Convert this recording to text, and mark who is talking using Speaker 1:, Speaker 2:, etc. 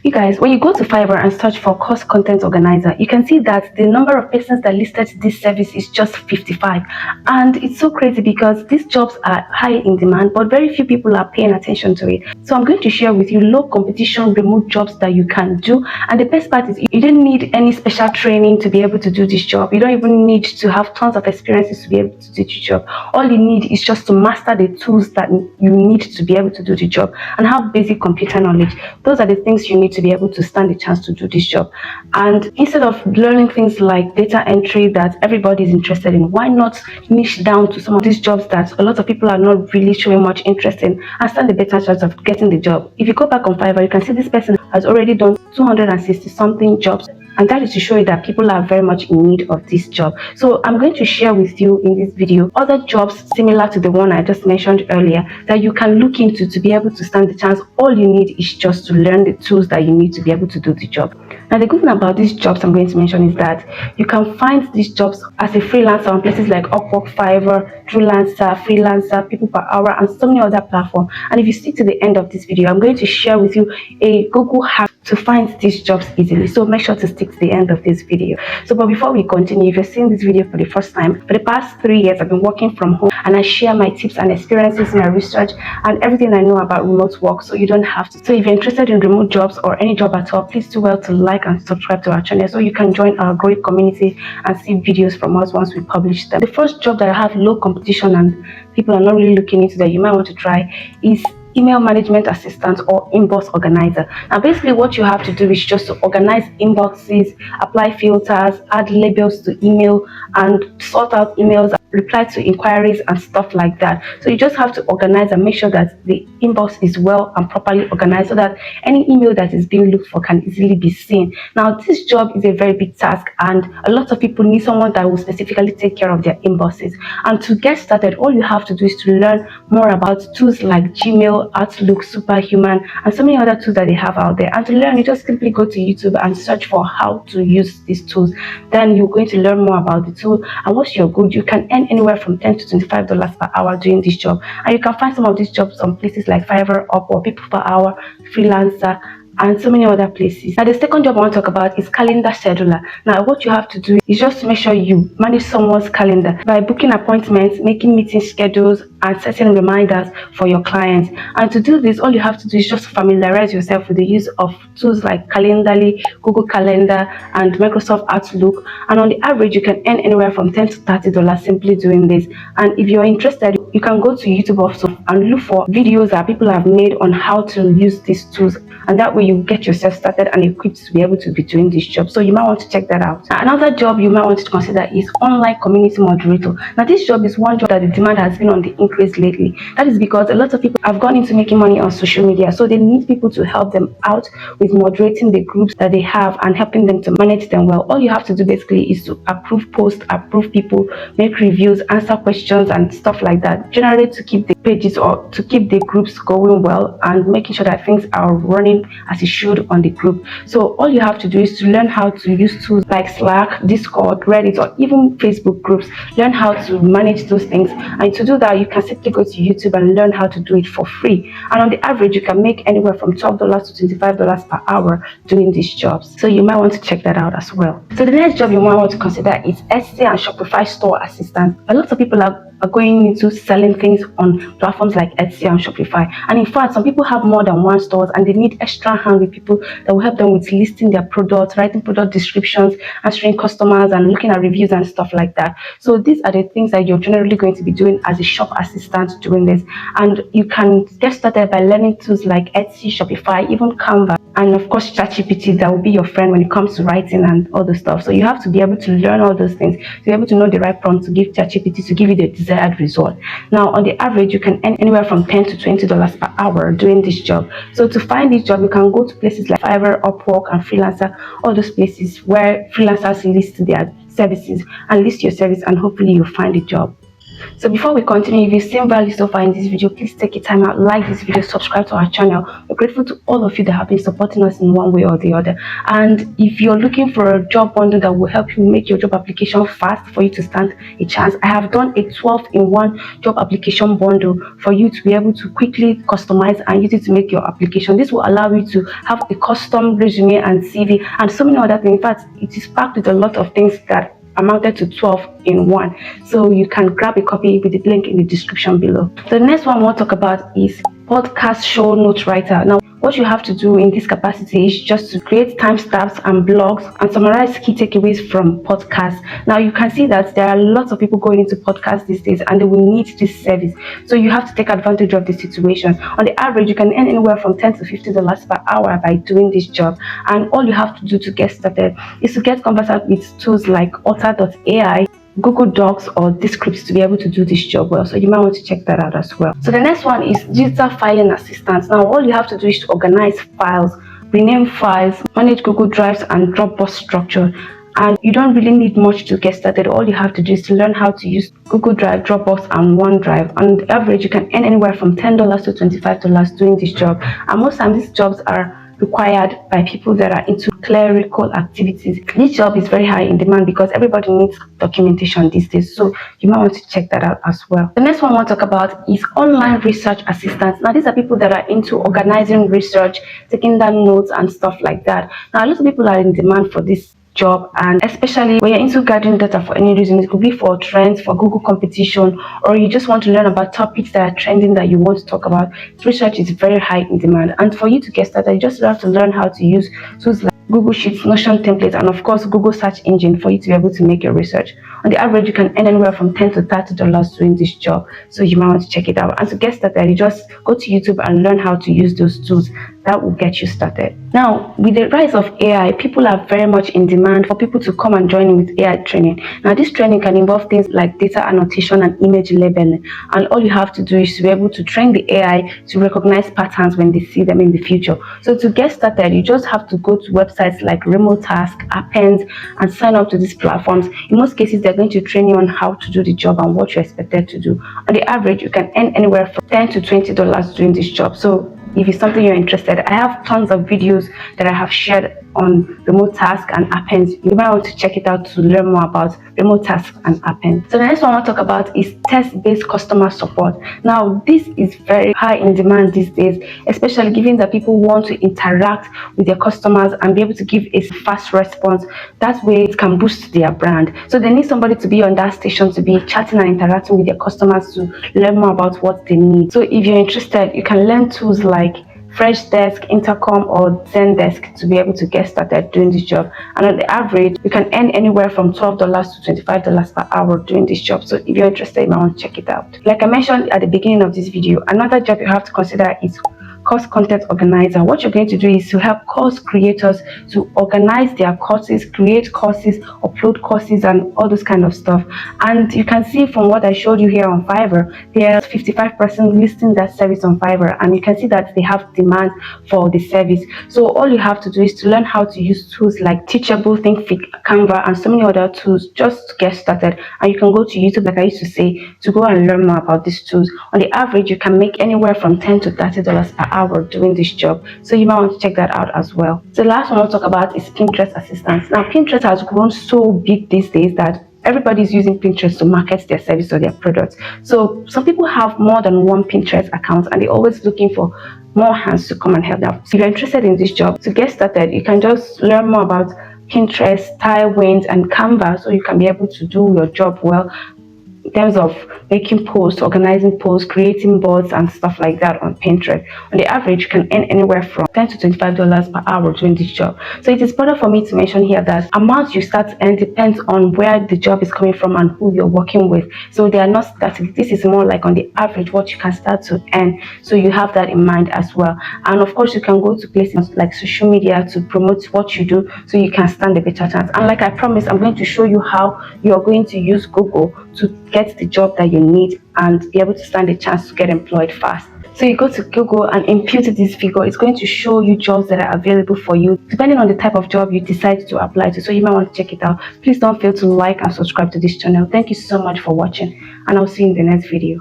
Speaker 1: You guys, when you go to Fiverr and search for course content organizer, you can see that the number of persons that listed this service is just 55. And it's so crazy because these jobs are high in demand, but very few people are paying attention to it. So I'm going to share with you low competition remote jobs that you can do. And the best part is you don't need any special training to be able to do this job. You don't even need to have tons of experiences to be able to do the job. All you need is just to master the tools that you need to be able to do the job and have basic computer knowledge. Those are the things you need to be able to stand a chance to do this job. And instead of learning things like data entry that everybody is interested in, why not niche down to some of these jobs that a lot of people are not really showing much interest in and stand a better chance of getting the job? If you go back on Fiverr, you can see this person has already done 260 something jobs. And that is to show you that people are very much in need of this job. So I'm going to share with you in this video other jobs similar to the one I just mentioned earlier that you can look into to be able to stand the chance. All you need is just to learn the tools that you need to be able to do the job. Now, the good thing about these jobs I'm going to mention is that you can find these jobs as a freelancer on places like Upwork, Fiverr, Freelancer, People Per Hour, and so many other platforms. And if you stick to the end of this video, I'm going to share with you a Google hack to find these jobs easily. So make sure to stick to the end of this video. So, but before we continue, if you're seeing this video for the first time, for the past 3 years, I've been working from home and I share my tips and experiences, my research, and everything I know about remote work. So you don't have to. So if you're interested in remote jobs or any job at all, please do well to like and subscribe to our channel so you can join our growing community and see videos from us once we publish them. The first job that I have low competition and people are not really looking into that you might want to try is email management assistant or inbox organizer. Now basically what you have to do is just to organize inboxes, apply filters, add labels to email, and sort out emails, reply to inquiries and stuff like that. So you just have to organize and make sure that the inbox is well and properly organized so that any email that is being looked for can easily be seen. Now this job is a very big task and a lot of people need someone that will specifically take care of their inboxes. And to get started, all you have to do is to learn more about tools like Gmail, Outlook, Superhuman, and so many other tools that they have out there. And to learn, you just simply go to YouTube and search for how to use these tools. Then you're going to learn more about the tool, and once you're good, you can earn anywhere from $10 to $25 per hour doing this job. And you can find some of these jobs on places like Fiverr, Upwork, People Per Hour, Freelancer, and so many other places. Now the second job I want to talk about is calendar scheduler. Now what you have to do is just to make sure you manage someone's calendar by booking appointments, making meeting schedules, and setting reminders for your clients. And to do this, all you have to do is just familiarize yourself with the use of tools like Calendly, Google Calendar, and Microsoft Outlook. And on the average, you can earn anywhere from $10 to $30 simply doing this. And if you're interested, you can go to YouTube also and look for videos that people have made on how to use these tools. And that way you get yourself started and equipped to be able to be doing this job. So you might want to check that out. Another job you might want to consider is online community moderator. Now this job is one job that the demand has been on the increase lately. That is because a lot of people have gone into making money on social media, so they need people to help them out with moderating the groups that they have and helping them to manage them well. All you have to do basically is to approve posts, approve people, make reviews, answer questions and stuff like that, generally to keep the pages or to keep the groups going well and making sure that things are running as it should on the group. So all you have to do is to learn how to use tools like Slack, Discord, Reddit, or even Facebook groups. Learn how to manage those things, and to do that you can simply go to YouTube and learn how to do it for free. And on the average you can make anywhere from $12 to $25 per hour doing these jobs. So you might want to check that out as well. So the next job you might want to consider is Etsy and Shopify store assistant. A lot of people are going into selling things on platforms like Etsy and Shopify, and in fact some people have more than one stores and they need extra hand with people that will help them with listing their products, writing product descriptions, answering customers, and looking at reviews and stuff like that. So these are the things that you're generally going to be doing as a shop assistant doing this. And you can get started by learning tools like Etsy, Shopify, even Canva, and of course ChatGPT. That will be your friend when it comes to writing and all the stuff. So you have to be able to learn all those things to be able to know the right prompt to give ChatGPT to give you the desired result. Now on the average you can earn anywhere from $10 to $20 per hour doing this job. So to find this job you can go to places like Fiverr, Upwork, and Freelancer, all those places where freelancers list their services, and list your service and hopefully you'll find a job. So before we continue, if you've seen value so far in this video, please take your time out, like this video, subscribe to our channel. We're grateful to all of you that have been supporting us in one way or the other. And if you're looking for a job bundle that will help you make your job application fast for you to stand a chance, I have done a 12-in-1 job application bundle for you to be able to quickly customize and use it to make your application. This will allow you to have a custom resume and CV and so many other things. In fact, it is packed with a lot of things that amounted to 12-in-1. So you can grab a copy with the link in the description below. The next one we'll talk about is podcast show note writer. Now, what you have to do in this capacity is just to create timestamps and blogs and summarize key takeaways from podcasts. Now, you can see that there are lots of people going into podcasts these days and they will need this service. So you have to take advantage of the situation. On the average, you can earn anywhere from $10 to $50 per hour by doing this job. And all you have to do to get started is to get conversant with tools like Otter.ai, Google Docs, or Descript to be able to do this job well. So you might want to check that out as well. So the next one is digital filing assistance. Now all you have to do is to organize files, rename files, manage Google Drives and Dropbox structure. And you don't really need much to get started. All you have to do is to learn how to use Google Drive, Dropbox, and OneDrive. On the average, you can earn anywhere from $10 to $25 doing this job. And most times these jobs are required by people that are into clerical activities. This job is very high in demand because everybody needs documentation these days, so you might want to check that out as well. The next one I want to talk about is online research assistants. Now these are people that are into organizing research, taking down notes and stuff like that. Now a lot of people are in demand for this job, and especially when you're into gathering data for any reason. It could be for trends, for Google competition, or you just want to learn about topics that are trending that you want to talk about. Research is very high in demand, and for you to get started, you just have to learn how to use tools like Google Sheets, Notion templates, and of course Google search engine for you to be able to make your research. On the average, you can earn anywhere from $10 to $30 doing this job, so you might want to check it out. And to get started, you just go to YouTube and learn how to use those tools. That will get you started. Now, with the rise of AI, people are very much in demand for people to come and join in with AI training. Now, this training can involve things like data annotation and image labeling. And all you have to do is to be able to train the AI to recognize patterns when they see them in the future. So to get started, you just have to go to websites like Remote Task, Append, and sign up to these platforms. In most cases, they're going to train you on how to do the job and what you're expected to do. On the average, you can earn anywhere from $10 to $20 doing this job. So if it's something you're interested, I have tons of videos that I have shared on Remote Task and Append. You might want to check it out to learn more about Remote Task and Append. So the next one I want to talk about is test-based customer support. Now this is very high in demand these days, especially given that people want to interact with their customers and be able to give a fast response. That way it can boost their brand. So they need somebody to be on that station to be chatting and interacting with their customers to learn more about what they need. So if you're interested, you can learn tools like Freshdesk, Intercom, or Zendesk to be able to get started doing this job. And on the average, you can earn anywhere from $12 to $25 per hour doing this job. So if you're interested, you might want to check it out. Like I mentioned at the beginning of this video, another job you have to consider is course content organizer. What you're going to do is to help course creators to organize their courses, create courses, upload courses, and all those kind of stuff. And you can see from what I showed you here on Fiverr, there's 55% listing that service on Fiverr, and you can see that they have demand for the service. So all you have to do is to learn how to use tools like Teachable, ThinkFit, Canva, and so many other tools just to get started. And you can go to YouTube, like I used to say, to go and learn more about these tools. On the average, you can make anywhere from $10 to $30 per hour doing this job, so you might want to check that out as well. The last one I'll talk about is Pinterest assistance. Now Pinterest has grown so big these days that everybody's using Pinterest to market their service or their products. So some people have more than one Pinterest account and they're always looking for more hands to come and help them. So if you're interested in this job, to get started, you can just learn more about Pinterest, Tailwind, and Canva, so you can be able to do your job well in terms of making posts, organizing posts, creating boards, and stuff like that on Pinterest. On the average, you can earn anywhere from $10 to $25 per hour doing this job. So it is better for me to mention here that amount you start and depends on where the job is coming from and who you're working with. So they are not static. This is more like on the average what you can start to earn. So you have that in mind as well. And of course, you can go to places like social media to promote what you do, so you can stand a better chance. And like I promised, I'm going to show you how you're going to use Google to get the job that you need and be able to stand a chance to get employed fast. So you go to Google and input this figure. It's going to show you jobs that are available for you depending on the type of job you decide to apply to. So you might want to check it out. Please don't fail to like and subscribe to this channel. Thank you so much for watching, and I'll see you in the next video.